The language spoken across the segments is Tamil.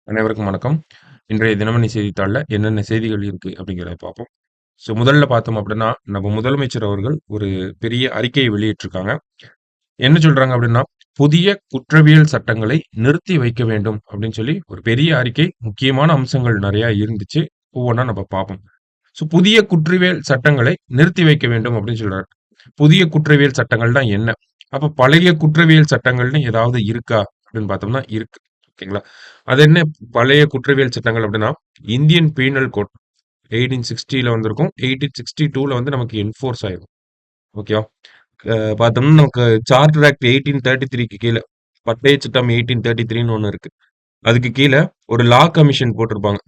அனைவருக்கும் வணக்கம். இன்றைய தினமணி செய்தித்தாள்ல என்னென்ன செய்திகள் இருக்கு அப்படிங்கிறத பார்ப்போம். முதல்ல பார்த்தோம் அப்படின்னா, நம்ம முதலமைச்சர் அவர்கள் ஒரு பெரிய அறிக்கையை வெளியிட்டிருக்காங்க. என்ன சொல்றாங்க அப்படின்னா, புதிய குற்றவியல் சட்டங்களை நிறுத்தி வைக்க வேண்டும் அப்படின்னு சொல்லி ஒரு பெரிய அறிக்கை. முக்கியமான அம்சங்கள் நெறைய இருந்துச்சு. ஒவ்வொன்னா நம்ம பார்ப்போம். புதிய குற்றவியல் சட்டங்களை நிறுத்தி வைக்க வேண்டும் அப்படின்னு சொல்றாரு. புதிய குற்றவியல் சட்டங்கள்னா என்ன? அப்ப பழைய குற்றவியல் சட்டங்கள்னு ஏதாவது இருக்கா? அப்படின்னு பார்த்தோம்னா இருக்கு. ஓகேங்களா? அது என்ன பழைய குற்றவியல் சட்டங்கள் அப்படின்னா, இந்தியன் பீனல் கோட் 1860ல வந்திருக்கும். 1862ல வந்து நமக்கு என்ஃபோர்ஸ் ஆயிரும். ஓகேவா? பார்த்தோம்னா நமக்கு சார்ட்டர் ஆக்ட் 1833க்கு கீழ பட்டய சட்டம் 1833ன்னு ஒண்ணு இருக்கு. அதுக்கு கீழ ஒரு லா கமிஷன் போட்டிருப்பாங்க.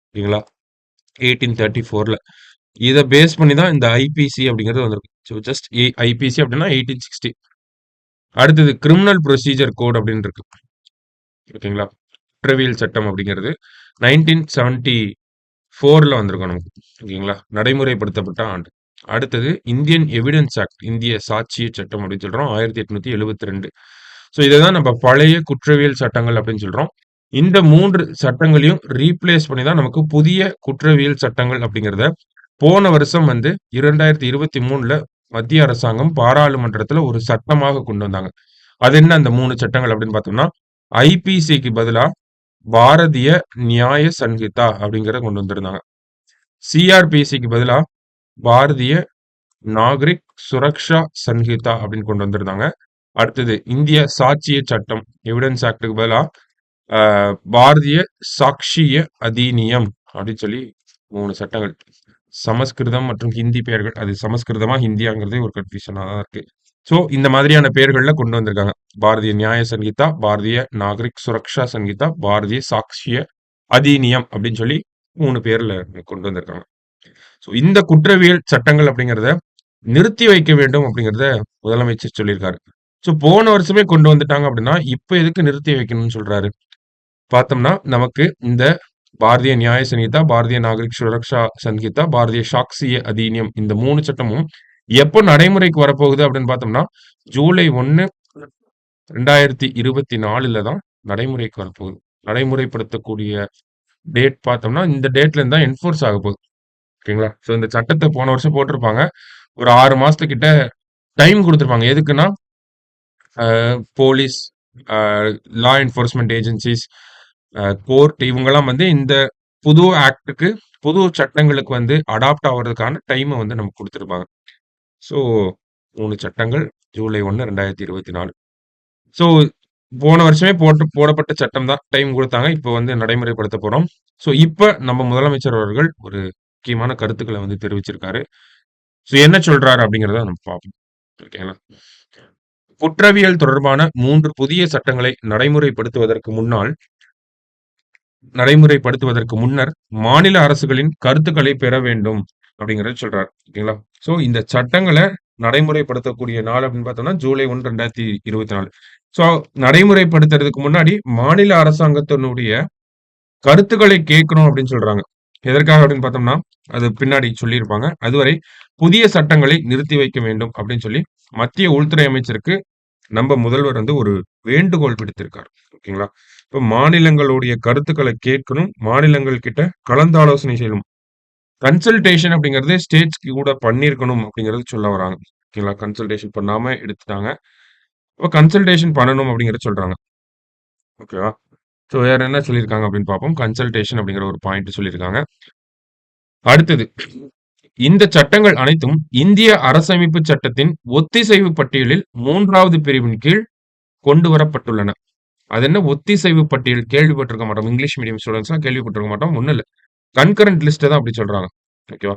ஓகேங்களா? 1834ல. இத பேஸ் பண்ணி தான் இந்த ஐபிசி அப்படிங்கிறது வந்திருக்கு. ஜஸ்ட் ஐபிசி அப்படின்னா 1860. அடுத்தது கிரிமினல் ப்ரொசீஜர் கோட் அப்படின்னு இருக்கு. ஓகேங்களா? குற்றவியல் சட்டம் அப்படிங்கிறது 1974ல வந்திருக்கும் நமக்கு. ஓகேங்களா? நடைமுறைப்படுத்தப்பட்ட ஆண்டு. அடுத்தது இந்தியன் எவிடன்ஸ் ஆக்ட், இந்திய சாட்சிய சட்டம் அப்படின்னு சொல்றோம். 1872. இததான் நம்ம பழைய குற்றவியல் சட்டங்கள் அப்படின்னு சொல்றோம். இந்த 3 சட்டங்களையும் ரீப்ளேஸ் பண்ணி தான் நமக்கு புதிய குற்றவியல் சட்டங்கள் அப்படிங்கிறத போன வருஷம் வந்து 2023ல மத்திய அரசாங்கம் பாராளுமன்றத்துல ஒரு சட்டமாக கொண்டு வந்தாங்க. அது என்ன அந்த 3 சட்டங்கள் அப்படின்னு பார்த்தோம்னா, ஐபிசிக்கு பதிலா பாரதிய நியாய சன்ஹிதா அப்படிங்கிறத கொண்டு வந்திருந்தாங்க. சிஆர்பிசிக்கு பதிலா பாரதிய நாகரிக் சுரக்ஷா சன்ஹிதா அப்படின்னு கொண்டு வந்திருந்தாங்க. அடுத்தது இந்திய சாட்சிய சட்டம் எவிடன்ஸ் ஆக்டுக்கு பதிலா பாரதிய சாக்ஷிய அதிநியம் அப்படின்னு சொல்லி 3 சட்டங்கள். சமஸ்கிருதம் மற்றும் ஹிந்தி பெயர்கள். அது சமஸ்கிருதமா ஹிந்தியாங்கிறதே ஒரு கன்ஃபியூஷனா தான் இருக்கு. இந்த மாதிரியான பெயர்கள்ல கொண்டு வந்திருக்காங்க. பாரதிய நியாய சன்ஹிதா, பாரதிய நாகரிக் சுரக்ஷா சன்ஹிதா, பாரதிய சாக்ஷிய அதிநியம் அப்படின்னு சொல்லி 3 பேர்ல கொண்டு வந்திருக்காங்க. இந்த குற்றவியல் சட்டங்கள் அப்படிங்கிறத நிறுத்தி வைக்க வேண்டும் அப்படிங்கிறத முதலமைச்சர் சொல்லியிருக்காரு. போன வருஷமே கொண்டு வந்துட்டாங்க அப்படின்னா, இப்ப எதுக்கு நிறுத்தி வைக்கணும்னு சொல்றாரு? பார்த்தோம்னா, நமக்கு இந்த பாரதிய நியாய சன்ஹிதா, பாரதிய நாகரிக் சுரக்ஷா சன்ஹிதா, பாரதிய சாக்ஷிய அதிநியம் இந்த 3 சட்டமும் எப்போ நடைமுறைக்கு வரப்போகுது அப்படின்னு பார்த்தோம்னா, ஜூலை 1, 2024ல தான் நடைமுறைக்கு வரப்போகுது. நடைமுறைப்படுத்தக்கூடிய டேட் பார்த்தோம்னா, இந்த டேட்ல இருந்து தான் என்ஃபோர்ஸ் ஆகப்போகுது. ஓகேங்களா? இந்த சட்டத்த போன வருஷம் போட்டிருப்பாங்க. ஒரு 6 மாசத்துக்கிட்ட டைம் குடுத்திருப்பாங்க. எதுக்குன்னா, போலீஸ், அ லா என்ஃபோர்ஸ்மென்ட் ஏஜென்சிஸ், கோர்ட் இவங்கலாம் வந்து இந்த புது ஆக்ட்க்கு, புது சட்டங்களுக்கு வந்து அடாப்ட் ஆவறதுக்கான டைம வந்து நமக்கு குடுத்திருப்பாங்க. ஸோ 3 சட்டங்கள் ஜூலை 1, 2024. ஸோ போன வருஷமே போடப்பட்ட சட்டம் தான். டைம் குடுத்தாங்க. இப்ப வந்து நடைமுறைப்படுத்த போறோம். இப்ப நம்ம முதலமைச்சர் அவர்கள் ஒரு முக்கியமான கருத்துக்கள வந்து தெரிவிச்சிருக்காரு. என்ன சொல்றாரு அப்படிங்கிறத நம்ம பார்ப்போம். ஓகேங்களா? குற்றவியல் தொடர்பான 3 புதிய சட்டங்களை நடைமுறைப்படுத்துவதற்கு முன்னர் மாநில அரசுகளின் கருத்துக்களை பெற வேண்டும் அப்படிங்கிறத சொல்றாரு. ஓகேங்களா? இந்த சட்டங்கள நடைமுறைப்படுத்தக்கூடிய நாள் அப்படின்னு பார்த்தோம்னா, ஜூலை 1, 2024. ஸோ நடைமுறைப்படுத்துறதுக்கு முன்னாடி மாநில அரசாங்கத்தினுடைய கருத்துக்களை கேட்கணும் அப்படின்னு சொல்றாங்க. எதற்காக அப்படின்னு பார்த்தோம்னா, அது பின்னாடி சொல்லியிருப்பாங்க. அதுவரை புதிய சட்டங்களை நிறுத்தி வைக்க வேண்டும் அப்படின்னு சொல்லி மத்திய உள்துறை அமைச்சருக்கு நம்ம முதல்வர் வந்து ஒரு வேண்டுகோள் விடுத்திருக்காரு. ஓகேங்களா? இப்ப மாநிலங்களுடைய கருத்துக்களை கேட்கணும். மாநிலங்கள் கிட்ட கலந்தாலோசனை செய்யணும். கன்சல்டேஷன் அப்படிங்கிறது ஸ்டேட்ஸ்க்கு கூட பண்ணியிருக்கணும் அப்படிங்கிறது சொல்ல வராங்க. ஓகேங்களா? கன்சல்டேஷன் பண்ணாம எடுத்துட்டாங்க. அப்ப கன்சல்டேஷன் பண்ணணும் அப்படிங்கிறத சொல்றாங்க. ஓகேவா? வேற என்ன சொல்லியிருக்காங்க அப்படின்னு பார்ப்போம். கன்சல்டேஷன் அப்படிங்கிற ஒரு பாயிண்ட் சொல்லியிருக்காங்க. அடுத்தது, இந்த சட்டங்கள் அனைத்தும் இந்திய அரசமைப்பு சட்டத்தின் ஒத்திசைவு பட்டியலில் 3வது பிரிவின் கீழ் கொண்டு வரப்பட்டுள்ளன. அது என்ன ஒத்திசைவு பட்டியல்? கேள்விப்பட்டிருக்க மாட்டோம். இங்கிலீஷ் மீடியம் ஸ்டூடண்ட்ஸ்லாம் கேள்விப்பட்டிருக்க மாட்டோம். ஒண்ணும் இல்ல. கன்கரண்ட் லிஸ்ட்ட தான் அப்படி சொல்றாங்க. ஓகேவா?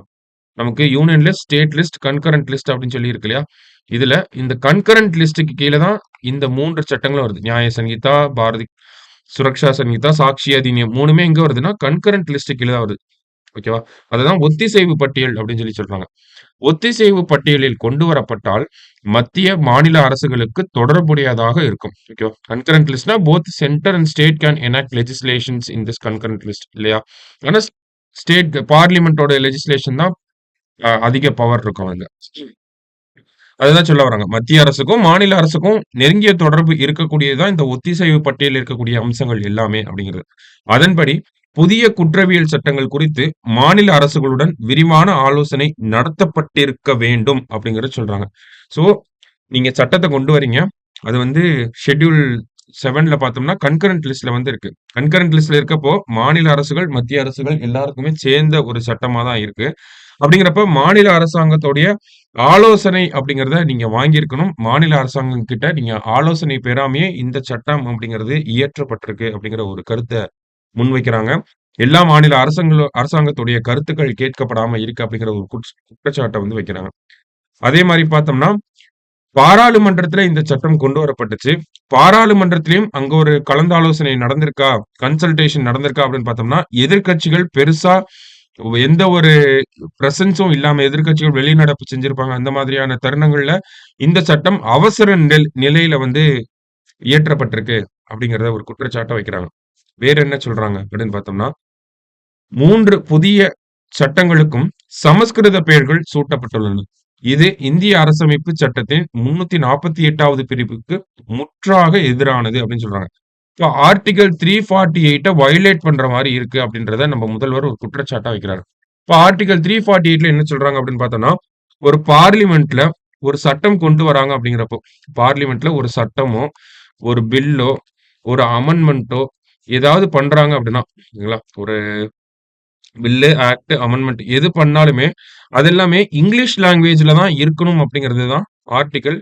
நமக்கு union list, state list, concurrent list அப்படின்னு சொல்லி இருக்கு இல்லையா? இதுல இந்த கன்கரண்ட் லிஸ்ட்க்கு கீழ தான் இந்த 3 சட்டங்களும் வருது. நியாய சன்ஹிதா, பாரதி சுரக்ஷா சன்ஹிதா, சாக்ஷி அதிநியம் 3மே எங்க வருதுன்னா, கன்கரண்ட் லிஸ்ட்க்கு கீழ தான் வருது. ஓகேவா? அததான் ஒத்திசைவு பட்டியல் அப்படின்னு சொல்லி சொல்றாங்க. ஒத்திசைவு பட்டியலில் கொண்டு வரப்பட்டால் மத்திய, மாநில அரசுகளுக்கு தொடர்புடையதாக இருக்கும். ஓகேவா? கன்கரண்ட் லிஸ்ட்னா both centre and state can enact legislations in this concurrent list இல்லையா? ஆனா ஸ்டேட் பார்லிமெண்டோட லெஜிஸ்லேஷன் தான் அதிக பவர் இருக்கும் அங்க. அதுதான் சொல்ல வராங்க. மத்திய அரசுக்கும், மாநில அரசுக்கும் நெருங்கிய தொடர்பு இருக்கக்கூடியது தான் இந்த ஒத்திசைவு பட்டியலில் இருக்கக்கூடிய அம்சங்கள் எல்லாமே அப்படிங்கிறது. அதன்படி புதிய குற்றவியல் சட்டங்கள் குறித்து மாநில அரசுகளுடன் விரிவான ஆலோசனை நடத்தப்பட்டிருக்க வேண்டும் அப்படிங்கிறத சொல்றாங்க. ஸோ நீங்க சட்டத்த கொண்டு வரீங்க. அது வந்து ஷெட்யூல் 7ல பார்த்தோம்னா கன்கரண்ட் லிஸ்ட்ல வந்து இருக்கு. கன்கரண்ட் லிஸ்ட்ல இருக்கப்போ மாநில அரசுகள், மத்திய அரசுகள் எல்லாருக்குமே சேர்ந்த ஒரு சட்டமா தான் இருக்கு. அப்படிங்கிறப்ப மாநில அரசாங்கத்துடைய ஆலோசனை அப்படிங்கிறத நீங்க வாங்கியிருக்கணும். மாநில அரசாங்கம் கிட்ட நீங்க ஆலோசனை பெறாமயே இந்த சட்டம் அப்படிங்கிறது இயற்றப்பட்டிருக்கு அப்படிங்கிற ஒரு கருத்த முன்வைக்கிறாங்க. எல்லா மாநில அரசாங்கத்துடைய கருத்துக்கள் கேட்கப்படாம இருக்கு அப்படிங்கிற ஒரு குற்றச்சாட்ட வந்து வைக்கிறாங்க. அதே மாரி பார்த்தோம்னா, பாராளுமன்றத்தில இந்த சட்டம் கொண்டு வரப்பட்டுச்சு. பாராளுமன்றத்திலயும் அங்க ஒரு கலந்தாலோசனை நடந்திருக்கா? கன்சல்டேஷன் நடந்திருக்கா? அப்படின்னு பார்த்தோம்னா, எதிர்க்கட்சிகள் பெருசா எந்த ஒரு பிரசன்ஸும் இல்லாம எதிர்க்கட்சிகள் வெளிநடப்பு செஞ்சிருப்பாங்க. அந்த மாதிரியான தருணங்கள்ல இந்த சட்டம் அவசர நிலையில வந்து இயற்றப்பட்டிருக்கு அப்படிங்கிறத ஒரு குற்றச்சாட்ட வைக்கிறாங்க. வேற என்ன சொல்றாங்க அப்படின்னு பார்த்தோம்னா, 3 புதிய சட்டங்களுக்கும் சமஸ்கிருத பெயர்கள் சூட்டப்பட்டுள்ளன. இது இந்திய அரசமைப்பு சட்டத்தின் 348வது பிரிவுக்கு முற்றாக எதிரானது அப்படின்னு சொல்றாங்க. இப்ப ஆர்டிகிள் 348 வயலேட் பண்ற மாரி இருக்கு அப்படின்றத நம்ம முதல்வர் ஒரு குற்றச்சாட்டா வைக்கிறாரு. இப்ப ஆர்டிகிள் 348ல என்ன சொல்றாங்க அப்படின்னு பார்த்தோம்னா, ஒரு பார்லிமென்ட்ல ஒரு சட்டம் கொண்டு வராங்க அப்படிங்கிறப்போ, பார்லிமென்ட்ல ஒரு சட்டமோ, ஒரு பில்லோ, ஒரு அமெண்ட்மென்ட்டோ ஏதாவது பண்றாங்க அப்படின்னா, சரிங்களா? ஒரு பில்லு, ஆக்ட், அமெண்ட்மென்ட் எது பண்ணாலுமே, அது எல்லாமே இங்கிலீஷ் லாங்குவேஜ்ல தான் இருக்கணும் அப்படிங்கிறது தான் ஆர்டிகிள்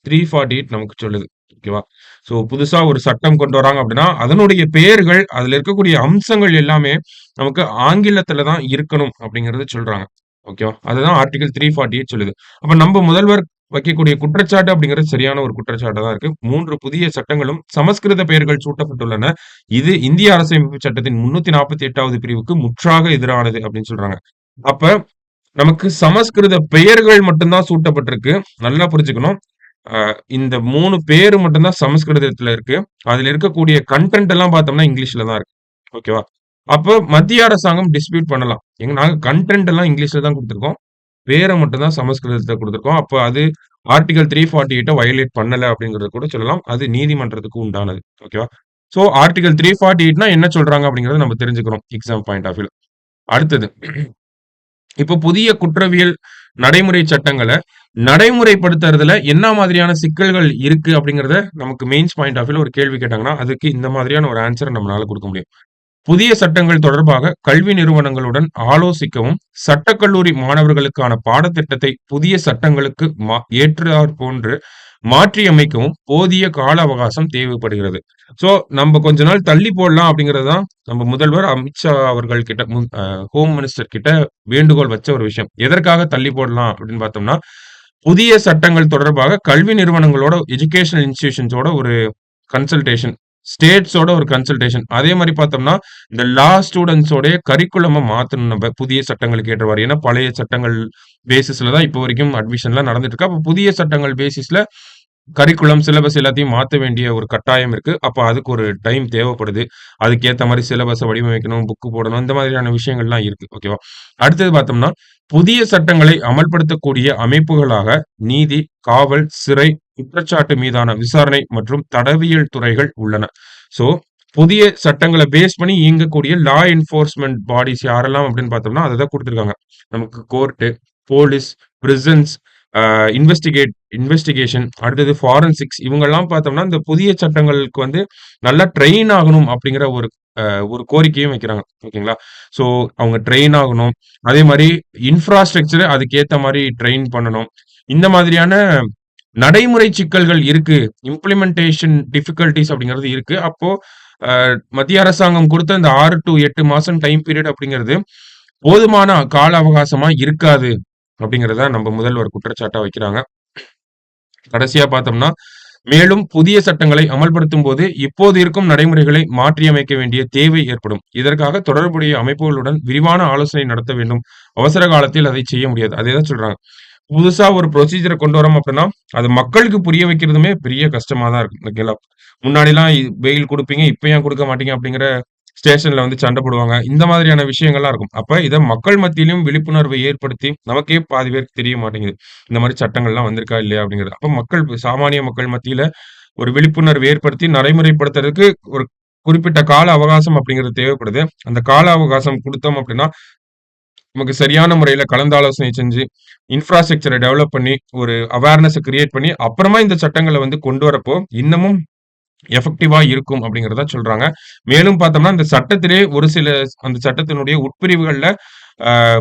348 நமக்கு சொல்லுது. ஓகேவா? ஸோ புதுசா ஒரு சட்டம் கொண்டு வராங்க அப்படின்னா, அதனுடைய பெயர்கள், அதுல இருக்கக்கூடிய அம்சங்கள் எல்லாமே நமக்கு ஆங்கிலத்துல தான் இருக்கணும் அப்படிங்கிறது சொல்றாங்க. ஓகேவா? அதுதான் ஆர்டிகிள் 348 சொல்லுது. அப்ப நம்ம முதல்வர் வைக்கக்கூடிய குற்றச்சாட்டு அப்படிங்கிறது சரியான ஒரு குற்றச்சாட்டா தான் இருக்கு. 3 புதிய சட்டங்களும் சமஸ்கிருத பெயர்கள் சூட்டப்பட்டுள்ளன. இது இந்திய அரசியலமைப்பு சட்டத்தின் 348வது பிரிவுக்கு முற்றாக எதிரானது அப்படின்னு சொல்றாங்க. அப்ப நமக்கு சமஸ்கிருத பெயர்கள் மட்டும் தான் சூட்டப்பட்டிருக்கு. நல்லா புரிஞ்சுக்கணும். அ இந்த 3 பேரு மட்டும் தான் சமஸ்கிருதத்துல இருக்கு. அதுல இருக்கக்கூடிய கன்டென்ட் எல்லாம் பார்த்தோம்னா இங்கிலீஷ்ல தான் இருக்கு. ஓகேவா? அப்ப மத்திய அரசாங்கம் டிஸ்பியூட் பண்ணலாம். நாங்க கன்டென்ட் எல்லாம் இங்கிலீஷ்ல தான் குடுத்திருக்கோம். பேர மட்டும் தான் சமஸ்கிருதத்துல குடுத்திருக்கோம். அப்ப அது ஆர்டிகிள் 348 வயலேட் பண்ணல அப்படிங்கிறத கூட சொல்லலாம். அது நீதிமன்றத்துக்கு உண்டானது. ஓகேவா? சோ ஆர்டிகிள் 348னா என்ன சொல்றாங்க அப்படிங்கிறத நம்ம தெரிஞ்சுக்கிறோம். எக்ஸாம் பாயிண்ட் ஆஃப் வியூல. அடுத்தது இப்போ புதிய குற்றவியல் நடைமுறை சட்டங்கள நடைமுறைப்படுத்துறதுல என்ன மாதிரியான சிக்கல்கள் இருக்கு அப்படிங்கிறத நமக்கு மெயின்ஸ் பாயிண்ட் ஆஃப் வியூல ஒரு கேள்வி கேட்டாங்கன்னா, அதுக்கு இந்த மாதிரியான ஒரு ஆன்ஸர நம்மளால குடுக்க முடியும். புதிய சட்டங்கள் தொடர்பாக கல்வி நிறுவனங்களுடன் ஆலோசிக்கவும், சட்டக்கல்லூரி மாணவர்களுக்கான பாடத்திட்டத்தை புதிய சட்டங்களுக்கு ஏற்றாற் போன்று மாற்றியமைக்கவும் போதிய கால அவகாசம் தேவைப்படுகிறது. சோ, நம்ம கொஞ்ச நாள் தள்ளி போடலாம் அப்படிங்கிறது தான் நம்ம முதல்வர் அமித்ஷா அவர்கள் கிட்ட ஹோம் மினிஸ்டர் கிட்ட வேண்டுகோள் வச்ச ஒரு விஷயம். எதற்காக தள்ளி போடலாம் அப்படின்னு பார்த்தோம்னா, புதிய சட்டங்கள் தொடர்பாக கல்வி நிறுவனங்களோட எஜுகேஷனல் இன்ஸ்டிடியூஷன்ஸோட ஒரு கன்சல்டேஷன், ஸ்டேட்ஸோட ஒரு கன்சல்டேஷன். அதே மாரி பார்த்தோம்னா, இந்த லா ஸ்டூடண்ட்ஸோடைய கரிக்குலம மாத்தணும் நம்ப. புதிய சட்டங்களுக்கு ஏற்றவாறு. ஏன்னா, பழைய சட்டங்கள் பேசிஸ்ல தான் இப்போ வரைக்கும் அட்மிஷன்லாம் நடந்துட்டு இருக்கு. அப்ப புதிய சட்டங்கள் பேசிஸ்ல கரிக்குலம், சிலபஸ் எல்லாத்தையும் மாத்த வேண்டிய ஒரு கட்டாயம் இருக்கு. அப்ப அதுக்கு ஒரு டைம் தேவைப்படுது. அதுக்கேத்த மாரி சிலபஸ வடிவமைக்கணும், புக் போடணும். இந்த மாதிரியான விஷயங்கள்லாம் இருக்கு. ஓகேவா? அடுத்தது பார்த்தோம்னா, புதிய சட்டங்களை அமல்படுத்தக்கூடிய அமைப்புகளாக நீதி, காவல், சிறை, குற்றச்சாட்டு மீதான விசாரணை மற்றும் தடவியல் துறைகள் உள்ளன. சோ, புதிய சட்டங்கள பேஸ் பண்ணி இயங்கக்கூடிய லா என்ஃபோர்ஸ்மென்ட் பாடிஸ் யாரெல்லாம் அப்படின்னு பார்த்தோம்னா, அத தான் குடுத்திருக்காங்க. நமக்கு கோர்ட்டு, போலீஸ், பிரிசன்ஸ், அ இன்வெஸ்டிகேஷன், அடுத்தது ஃபாரன்சிக்ஸ் இவங்கலாம் பார்த்தோம்னா, இந்த புதிய சட்டங்களுக்கு வந்து நல்லா ட்ரெயின் ஆகணும் அப்படிங்கிற ஒரு கோரிக்கையும் வைக்கிறாங்க. ஓகேங்களா? ஸோ அவங்க ட்ரெயின் ஆகணும். அதே மாரி இன்ஃப்ராஸ்ட்ரக்சர் அதுக்கேத்த மாரி ட்ரெயின் பண்ணணும். இந்த மாதிரியான நடைமுறை சிக்கல்கள் இருக்கு. இம்ப்ளிமென்டேஷன் டிஃபிகல்டீஸ் அப்படிங்கிறது இருக்கு. அப்போ அ மத்திய அரசாங்கம் குடுத்த இந்த 6 டூ 8 மாசம் டைம் பீரியட் அப்படிங்கிறது போதுமான கால அவகாசமா இருக்காது. அப்படிங்கிறத நம்ம முதல்வர் குற்றச்சாட்டா வைக்கிறாங்க. கடைசியா பார்த்தோம்னா, மேலும் புதிய சட்டங்களை அமல்படுத்தும்போது, இப்போது இருக்கும் நடைமுறைகளை மாற்றியமைக்க வேண்டிய தேவை ஏற்படும். இதற்காக தொடர்புடைய அமைப்புகளுடன் விரிவான ஆலோசனை நடத்த வேண்டும். அவசர காலத்தில் அதை செய்ய முடியாது. அதேதான் சொல்றாங்க. புதுசா ஒரு ப்ரொசீஜர கொண்டு வரோம் அப்படின்னா, அது மக்களுக்கு புரிய வைக்கிறதுமே பெரிய கஷ்டமா தான் இருக்கு. ஓகேங்களா? முன்னாடிலாம் பெயில் குடுப்பீங்க, இப்ப ஏன் குடுக்க மாட்டீங்க அப்படிங்கிற ஸ்டேஷன்ல வந்து சண்டை போடுவாங்க. இந்த மாதிரியான விஷயங்கள்லாம் இருக்கும். அப்ப இத மக்கள் மத்தியிலும் விழிப்புணர்வை ஏற்படுத்தி, நமக்கே பாதி பேருக்கு தெரிய மாட்டேங்குது. இந்த மாரி சட்டங்கள்லாம் வந்திருக்கா இல்லையா அப்படிங்கிறது. அப்ப மக்கள் சாமானிய மக்கள் மத்தியில ஒரு விழிப்புணர்வு ஏற்படுத்தி நடைமுறைப்படுத்துறதுக்கு ஒரு குறிப்பிட்ட கால அவகாசம் அப்படிங்கிறது தேவைப்படுது. அந்த கால அவகாசம் குடுத்தோம் அப்படின்னா, நமக்கு சரியான முறையில கலந்தாலோசனை செஞ்சு, இன்ஃப்ராஸ்ட்ரக்சர டெவலப் பண்ணி, ஒரு அவேர்னஸ கிரியேட் பண்ணி, அப்புறமா இந்த சட்டங்கள வந்து கொண்டு வரப்போ, இன்னமும் எஃபெக்டிவா இருக்கும் அப்படிங்கிறத சொல்றாங்க. மேலும் பார்த்தோம்னா, இந்த சட்டத்திலே ஒரு சில அந்த சட்டத்தினுடைய உட்பிரிவுகள்ல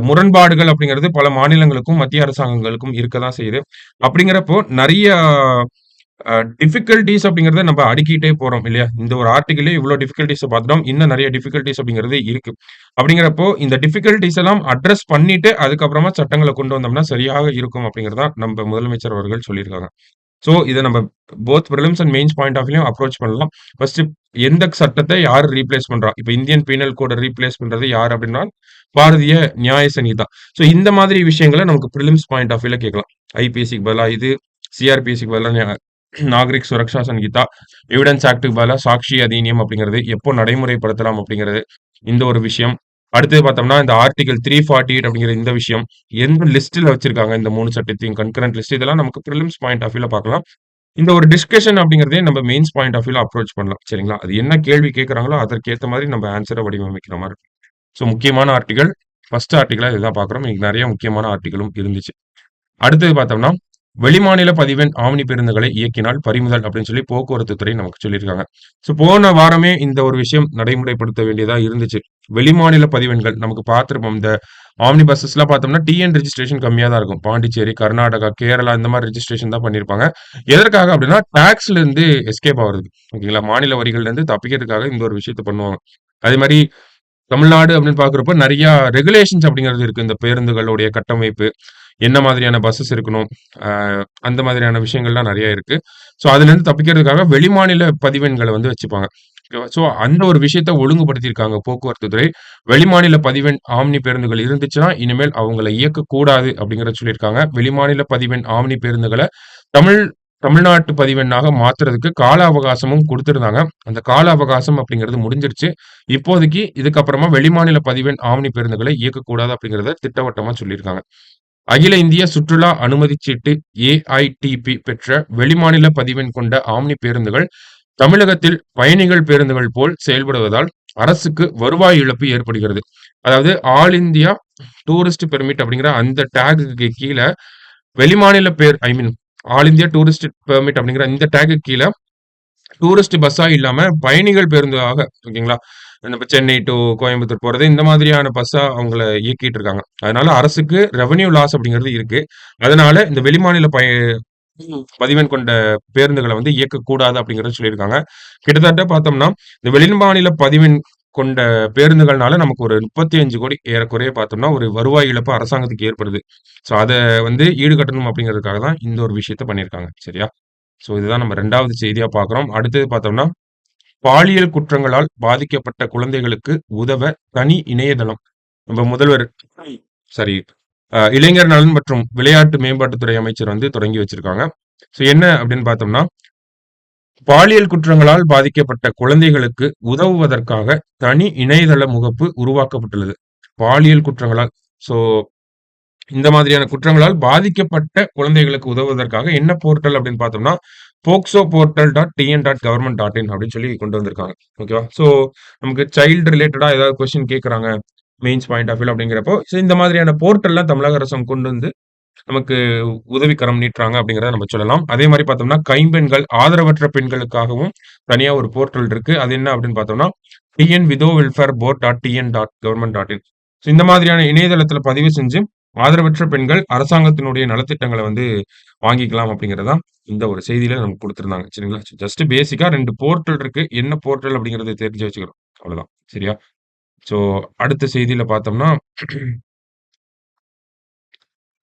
முரண்பாடுகள் அப்படிங்கிறது பல மாநிலங்களுக்கும், மத்திய அரசாங்கங்களுக்கும் இருக்க தான் செய்யுது. அப்படிங்கிறப்போ நெறைய டிஃபிகல்டீஸ் அப்படிங்கிறத நம்ம அடுக்கிட்டே போறோம் இல்லையா? இந்த ஒரு ஆர்டிகில்லே இவ்ளோ டிஃபிகல்டீஸ பார்த்துட்டோம். இன்னும் நெறைய டிஃபிகல்டீஸ் அப்படிங்கிறது இருக்கு. அப்படிங்கிறப்போ இந்த டிஃபிகல்டீஸ் எல்லாம் அட்ரஸ் பண்ணிட்டு, அதுக்கப்புறமா சட்டங்கள கொண்டு வந்தோம்னா சரியாக இருக்கும் அப்படிங்கிறது தான் நம்ப முதலமைச்சர் அவர்கள் சொல்லியிருக்காங்க. சோ, இத நம்ம both prelims and mains point of வியூலயும் அப்ரோச் பண்ணலாம். ஃபர்ஸ்ட் எந்த சட்டத்த யாரு ரீப்ளேஸ் பண்றா? இப்ப இந்தியன் பீனல் கோட ரீப்ளேஸ் பண்றது யாரு அப்டின்னா, பாரதிய நியாய சங்கீதா. சோ, இந்த மாதிரி விஷயங்கள நமக்கு பிரிலிம்ஸ் பாயிண்ட் ஆஃப் வியூல கேட்கலாம். ஐபிசிக்கு பதிலா இது, சிஆர்பிசிக்கு பதிலா நாகரிக் சுரக்ஷா சங்கீதா, எவிடன்ஸ் ஆக்ட்க்கு பதிலா சாக்ஷி அதிநியம் அப்படிங்கிறது எப்போ நடைமுறைப்படுத்தலாம் அப்படிங்கிறது, இந்த ஒரு விஷயம். அடுத்தது பார்த்தோம்னா, இந்த ஆர்டிகிள் 348 அப்படிங்கிற இந்த விஷயம். எந்த லிஸ்ட்ல வச்சிருக்காங்க இந்த 3 சட்டத்தையும் கன்கரண்ட் லிஸ்ட் இதெல்லாம் நமக்கு பிரிலிம்ஸ் பாயிண்ட் ஆஃப் வியூல பார்க்கலாம். இந்த ஒரு டிஸ்கஷன் அப்படிங்கிறதே நம்ம மெயின்ஸ் பாயிண்ட் ஆஃப் வியூல அப்ரோச் பண்ணலாம். சரிங்களா? அது என்ன கேள்வி கேட்கறாங்களோ அதற்கேத்த மாரி நம்ம ஆன்ஸர வடிவமைக்கிற மாரி இருக்கும். ஸோ முக்கியமான ஆர்டிகள், ஃபர்ஸ்ட் ஆர்டிகிளா இதுதான் பார்க்குறோம். இன்னைக்கு நெறைய முக்கியமான ஆர்டிகளும் இருந்துச்சு. அடுத்தது பார்த்தோம்னா, வெளிமாநில பதிவெண் ஆம்னி பேருந்துகளை இயக்கினால் பறிமுதல் அப்படின்னு சொல்லி போக்குவரத்து துறை நமக்கு சொல்லியிருக்காங்க. ஸோ போன வாரமே இந்த ஒரு விஷயம் நடைமுறைப்படுத்த வேண்டியதா இருந்துச்சு. வெளிமாநில பதிவெண்கள் நமக்கு பார்த்திருப்போம். இந்த ஆம்னி பஸ்ஸஸ்லாம் பார்த்தோம்னா, டிஎன் ரெஜிஸ்ட்ரேஷன் கம்மியா தான் இருக்கும். பாண்டிச்சேரி, கர்நாடகா, கேரளா இந்த மாரி ரெஜிஸ்ட்ரேஷன் தான் பண்ணியிருப்பாங்க. எதற்காக அப்படின்னா, டாக்ஸ்ல இருந்து எஸ்கேப் ஆவறதுக்கு. ஓகேங்களா? மாநில வரிகள்ல இருந்து தப்பிக்கிறதுக்காக இந்த ஒரு விஷயத்த பண்ணுவாங்க. அதே மாரி தமிழ்நாடு அப்படின்னு பார்க்குறப்போ நெறைய ரெகுலேஷன்ஸ் அப்படிங்கிறது இருக்கு. இந்த பேருந்துகளுடைய கட்டமைப்பு, என்ன மாதிரியான பஸ்ஸஸ் இருக்கணும், அ அந்த மாதிரியான விஷயங்கள்லாம் நெறைய இருக்கு. ஸோ அதுலேருந்து தப்பிக்கிறதுக்காக வெளிமாநில பதிவெண்கள வந்து வச்சுப்பாங்க. ஓகேவா? ஸோ அந்த ஒரு விஷயத்த ஒழுங்குபடுத்தியிருக்காங்க போக்குவரத்து துறை. வெளிமாநில பதிவெண் ஆம்னி பேருந்துகள் இருந்துச்சுன்னா, இனிமேல் அவங்கள இயக்கக்கூடாது அப்படிங்கிறத சொல்லியிருக்காங்க. வெளிமாநில பதிவெண் ஆம்னி பேருந்துகள தமிழ் தமிழ்நாட்டு பதிவெண்ணாக மாத்துறதுக்கு கால அவகாசமும் குடுத்திருந்தாங்க. அந்த கால அவகாசம் அப்படிங்கிறது முடிஞ்சிருச்சு. இப்போதைக்கு இதுக்கப்புறமா வெளிமாநில பதிவெண் ஆம்னி பேருந்துகளை இயக்கக்கூடாது அப்படிங்கிறத திட்டவட்டமா சொல்லியிருக்காங்க. அகில இந்திய சுற்றுலா அனுமதிச் சீட்டு ஏஐடிபி பெற்ற வெளிமாநில பதிவெண் கொண்ட ஆம்னி பேருந்துகள் தமிழகத்தில் பயணிகள் பேருந்துகள் போல் செயல்படுவதால் அரசுக்கு வருவாய் இழப்பு ஏற்படுகிறது. அதாவது ஆல் இந்தியா டூரிஸ்ட் பெர்மிட் அப்படிங்கிற அந்த டேகுக்கு கீழ வெளிமாநில பேர் I mean all India tourist permit அப்படிங்கிற இந்த டேகுக்கு கீழ டூரிஸ்ட் பஸ்ஸா இல்லாம பயணிகள் பேருந்தாக ஓகேங்களா? நம்ம சென்னை டூ கோயம்புத்தூர் போறது இந்த மாதிரியான பஸ்ஸா அவங்கள இயக்கிட்டு இருக்காங்க. அதனால அரசுக்கு ரெவென்யூ லாஸ் அப்படிங்கிறது இருக்கு. அதனால இந்த வெளிமாநில பதிவெண் கொண்ட பேருந்துகள வந்து இயக்கக்கூடாது அப்படிங்கிறத சொல்லியிருக்காங்க. கிட்டத்தட்ட பார்த்தோம்னா, இந்த வெளிமாநில பதிவெண் கொண்ட பேருந்துகள்னால நமக்கு ஒரு 35,00,00,000 ஏறக்குறைய பார்த்தோம்னா, ஒரு வருவாய் இழப்பு அரசாங்கத்துக்கு ஏற்படுது. ஸோ அத வந்து ஈடுகட்டணும் அப்படிங்கிறதுக்காக தான் இந்த ஒரு விஷயத்த பண்ணியிருக்காங்க. சரியா? ஸோ இதுதான் நம்ம 2வது செய்தியா பார்க்குறோம். அடுத்தது பார்த்தோம்னா, பாலியல் குற்றங்களால் பாதிக்கப்பட்ட குழந்தைகளுக்கு உதவ தனி இணையதளம். நம்ம முதல்வர் சாரி இளைஞர் நலன் மற்றும் விளையாட்டு மேம்பாட்டுத்துறை அமைச்சர் வந்து தொடங்கி வச்சிருக்காங்க. ஸோ என்ன அப்படின்னு பார்த்தோம்னா, பாலியல் குற்றங்களால் பாதிக்கப்பட்ட குழந்தைகளுக்கு உதவுவதற்காக தனி இணையதள முகப்பு உருவாக்கப்பட்டுள்ளது. பாலியல் குற்றங்களால் ஸோ இந்த மாதிரியான குற்றங்களால் பாதிக்கப்பட்ட குழந்தைகளுக்கு உதவுவதற்காக என்ன போர்ட்டல் அப்படின்னு பார்த்தோம்னா, POCSO portal dot TN dot government dot இன் அப்படின்னு சொல்லி கொண்டு வந்திருக்காங்க. ஓகேவா? ஸோ நமக்கு சைல்டு ரிலேட்டடா ஏதாவது கொஸ்டின் கேட்கறாங்க. மெயின்ஸ் பாயிண்ட் ஆஃப் வியூல அப்படிங்கிறப்போ, ஸோ இந்த மாதிரியான போர்ட்டல்லாம் தமிழக அரசு கொண்டு வந்து நமக்கு உதவிக்கரம் நீட்டுறாங்க அப்படிங்கிறத நம்ம சொல்லலாம். அதே மாரி பார்த்தோம்னா, கைம்பெண்கள், ஆதரவற்ற பெண்களுக்காகவும் தனியா ஒரு போர்ட்டல் இருக்கு. அது என்ன அப்படின்னு பார்த்தோம்னா, TN widow welfare board dot TN dot government dot in. So இந்த மாதிரியான இணையதளத்தில பதிவு செஞ்சு, ஆதரவற்ற பெண்கள் அரசாங்கத்தினுடைய நலத்திட்டங்கள வந்து வாங்கிக்கலாம் அப்படிங்கிறது தான் இந்த ஒரு செய்தியில நமக்கு குடுத்திருந்தாங்க. சரிங்களா? ஜஸ்ட் பேசிக்கா 2 போர்ட்டல் இருக்கு. என்ன போர்ட்டல் அப்படிங்கிறத தெரிஞ்சு வச்சுக்கணும். அவ்வளோதான். சரியா? ஸோ அடுத்த செய்தியில பார்த்தோம்னா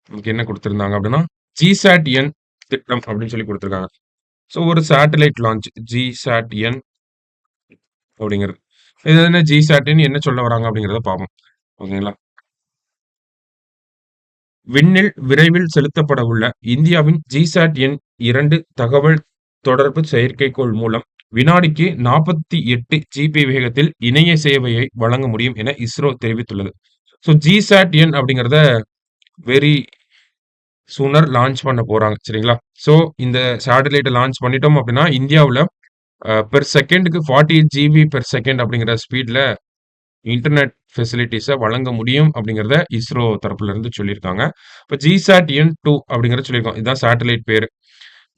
நமக்கு என்ன குடுத்திருந்தாங்க அப்படின்னா, ஜிசாட்-என் திட்டம் அப்படின்னு சொல்லி குடுத்திருக்காங்க. ஸோ ஒரு சேட்டலைட் லான்ச் ஜிசாட்-என் அப்படிங்கிறது. இது என்ன ஜிசாட்ன்னு என்ன சொல்ல வராங்க அப்படிங்கிறத பார்ப்போம். ஓகேங்களா? விண்ணில் விரைவில் செலுத்தப்படவுள்ள இந்தியாவின் ஜிசாட்-என் 2 தகவல் தொடர்பு செயற்கைக்கோள் மூலம் வினாடிக்கு 48 ஜிபி வேகத்தில் இணைய சேவையை வழங்க முடியும் என இஸ்ரோ தெரிவித்துள்ளது. ஸோ ஜிசாட் என் அப்படிங்கிறத வெரி சூனர் லான்ச் பண்ண போறாங்க. சரிங்களா? ஸோ இந்த சேட்டலைட்ட லான்ச் பண்ணிட்டோம் அப்படின்னா, இந்தியாவுல பெர் செகண்டுக்கு 48 ஜிபி பெர் செகண்ட் அப்படிங்கிற ஸ்பீட்ல இன்டர்நெட் ஃபெசிலிட்டீஸ வழங்க முடியும் அப்படிங்கிறத இஸ்ரோ தரப்புல இருந்து சொல்லியிருக்காங்க. இப்ப ஜிசாட் என் 2 அப்படிங்கிறத சொல்லியிருக்கோம். இதுதான் சேட்டலைட் பேரு.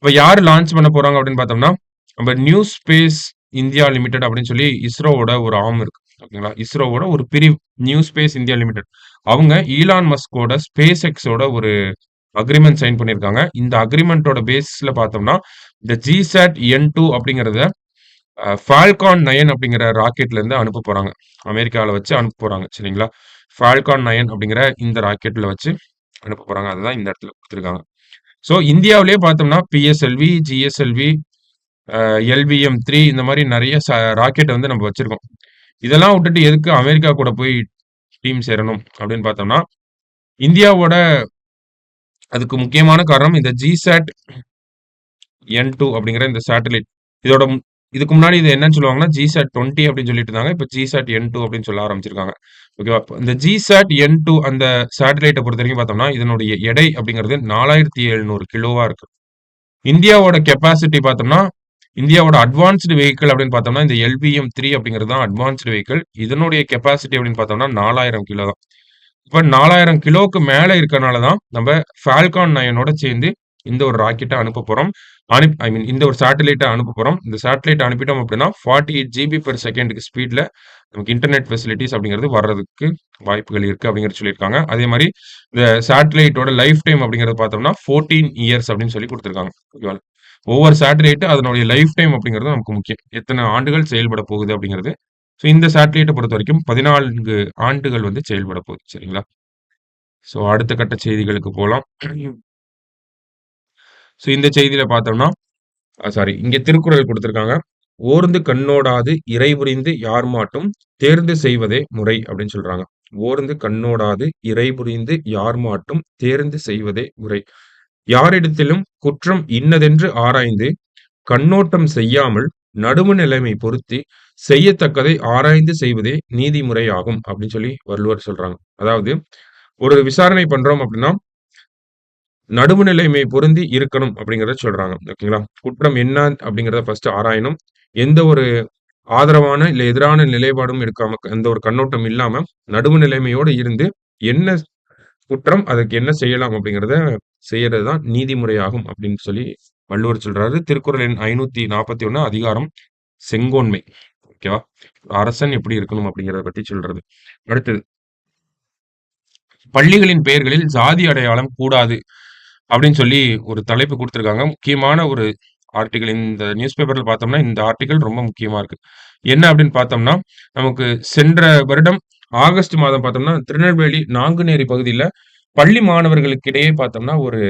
இப்ப யாரு லான்ச் பண்ண போறாங்க அப்படின்னு பார்த்தோம்னா, நம்ம நியூ ஸ்பேஸ் இந்தியா லிமிடெட் அப்படின்னு சொல்லி இஸ்ரோவோட ஒரு ஆர்ம் இருக்கு. ஓகேங்களா? இஸ்ரோவோட ஒரு பிரிவு நியூ ஸ்பேஸ் இந்தியா லிமிடெட். அவங்க ஈலான் மஸ்கோட ஸ்பேஸ் எக்ஸோட ஒரு அக்ரீமெண்ட் சைன் பண்ணியிருக்காங்க. இந்த அக்ரீமெண்டோட பேசிஸ்ல பார்த்தோம்னா, இந்த ஜிசாட் என் 2 அப்படிங்கிறத ஃபால்கான் 9 அப்படிங்கிற ராக்கெட்ல இருந்து அனுப்ப போறாங்க. அமெரிக்கால வச்சு அனுப்ப போறாங்க. சரிங்களா? ஃபால்கான் 9 அப்படிங்கிற இந்த ராக்கெட்ல வச்சு அனுப்ப போறாங்க. அதுதான் இந்த இடத்துல குடுத்திருக்காங்க. ஸோ இந்தியாவிலேயே பார்த்தோம்னா, பிஎஸ்எல்வி, ஜிஎஸ்எல்வி, எல்விஎம் 3 இந்த மாரி நெறைய ராக்கெட் வந்து நம்ம வச்சிருக்கோம். இதெல்லாம் விட்டுட்டு எதுக்கு அமெரிக்கா கூட போய் டீம் சேரணும் அப்படின்னு பார்த்தோம்னா, இந்தியாவோட அதுக்கு முக்கியமான காரணம் இந்த ஜிசாட் என் 2 அப்படிங்கிற இந்த சேட்டலைட். இதோட இதுக்கு முன்னாடி இது என்னன்னு சொல்லுவாங்கன்னா, ஜிசாட் 20 அப்படின்னு சொல்லிட்டு இருந்தாங்க. இப்ப ஜிசாட் என் 2 அப்படின்னு சொல்ல ஆரம்பிச்சிருக்காங்க. ஓகேவா? இந்த ஜிசாட் என் 2 அந்த சேட்டலைட்ட பொறுத்தவரைக்கும் பார்த்தோம்னா, இதனுடைய எடை அப்படிங்கிறது 4700 கிலோவா இருக்கு. இந்தியாவோட கெப்பாசிட்டி பார்த்தோம்னா, இந்தியாவோட அட்வான்ஸ்டு வெஹிக்கிள் அப்படின்னு பார்த்தோம்னா, இந்த எல்விஎம் 3 அப்படிங்கிறது தான் அட்வான்ஸ்டு வெஹிக்கிள். இதனுடைய கெப்பாசிட்டி அப்படின்னு பார்த்தோம்னா 4000 கிலோ தான். இப்ப 4000 கிலோவுக்கு மேல இருக்கனால தான் நம்ம ஃபால்கான் 9ஓட சேர்ந்து இந்த ஒரு ராக்கெட்ட அனுப்ப போறோம். ஐ மீன் இந்த ஒரு சேட்டலைட்ட அனுப்ப போறோம். இந்த சேட்டலைட் அனுப்பிட்டோம் அப்படின்னா 48 ஜிபி பெர் செகண்டுக்கு ஸ்பீட்ல நமக்கு இன்டர்நெட் ஃபெசிலிட்டீஸ் அப்படிங்கிறது வர்றதுக்கு வாய்ப்புகள் இருக்கு அப்படிங்கிறது சொல்லியிருக்காங்க. அதே மாரி இந்த சேட்டலைட்டோட லைஃப் டைம் அப்படிங்கிறது பார்த்தோம்னா 14 இயர்ஸ் அப்படின்னு சொல்லி குடுத்திருக்காங்க. ஓகேவா? ஒவ்வொரு சேட்டலைட் அதனுடைய லைஃப் டைம் அப்படிங்கிறது நமக்கு முக்கியம். எத்தன ஆண்டுகள் செயல்பட போகுது அப்படிங்கிறது. ஸோ இந்த சேட்டலைட்ட பொறுத்தவரைக்கும் 14 ஆண்டுகள் வந்து செயல்பட போகுது. சரிங்களா? ஸோ அடுத்த கட்ட செய்திகளுக்கு போலாம். ஸோ இந்த செய்தியில பார்த்தோம்னா, சாரி இங்க திருக்குறள் குடுத்திருக்காங்க. "ஓர்ந்து கண்ணோடாது இறைபுரிந்து யார்மாட்டும் தேர்ந்து செய்வதே முறை" அப்படின்னு சொல்றாங்க. "ஓர்ந்து கண்ணோடாது இறைபுரிந்து யார்மாட்டும் தேர்ந்து செய்வதே முறை. யாரிடத்திலும் குற்றம் இன்னதென்று ஆராய்ந்து கண்ணோட்டம் செய்யாமல் நடுவு நிலைமை பொருத்தி செய்யத்தக்கதை ஆராய்ந்து செய்வதே நீதிமுறையாகும்" அப்படின்னு சொல்லி வள்ளுவர் சொல்றாங்க. அதாவது ஒரு விசாரணை பண்றோம் அப்படின்னா, நடுவு நிலைமை பொருந்தி இருக்கணும் அப்படிங்கிறத சொல்றாங்க. ஓகேங்களா? குற்றம் என்ன அப்படிங்கிறத ஃபர்ஸ்ட் ஆராயணும். எந்த ஒரு ஆதரவான இல்ல எதிரான நிலைப்பாடும் எடுக்காம, எந்த ஒரு கண்ணோட்டம் இல்லாம நடுவு நிலைமையோடு இருந்து என்ன குற்றம், அதற்கு என்ன செய்யலாம் அப்படிங்கிறத செய்யறது தான் நீதிமுறையாகும் அப்படின்னு சொல்லி வள்ளுவர் சொல்றாரு. திருக்குறள் எண் 541 அதிகாரம் செங்கோன்மை. ஓகேவா? அரசன் எப்படி இருக்கணும் அப்படிங்கிறத பத்தி சொல்றது. அடுத்தது, பள்ளிகளின் பெயர்களில் சாதி அடையாளம் கூடாது அப்படின்னு சொல்லி ஒரு தலைப்பு குடுத்திருக்காங்க. முக்கியமான ஒரு ஆர்டிக்கிள் இந்த நியூஸ் பேப்பர்ல பார்த்தோம்னா, இந்த ஆர்டிக்கிள் ரொம்ப முக்கியமா இருக்கு. என்ன அப்படின்னு பார்த்தோம்னா, நமக்கு சென்ற வருடம் ஆகஸ்ட் மாதம் பார்த்தோம்னா, திருநெல்வேலி நாங்குநேரி பகுதியில பள்ளி மாணவர்களுக்கிடையே பார்த்தோம்னா, ஒரு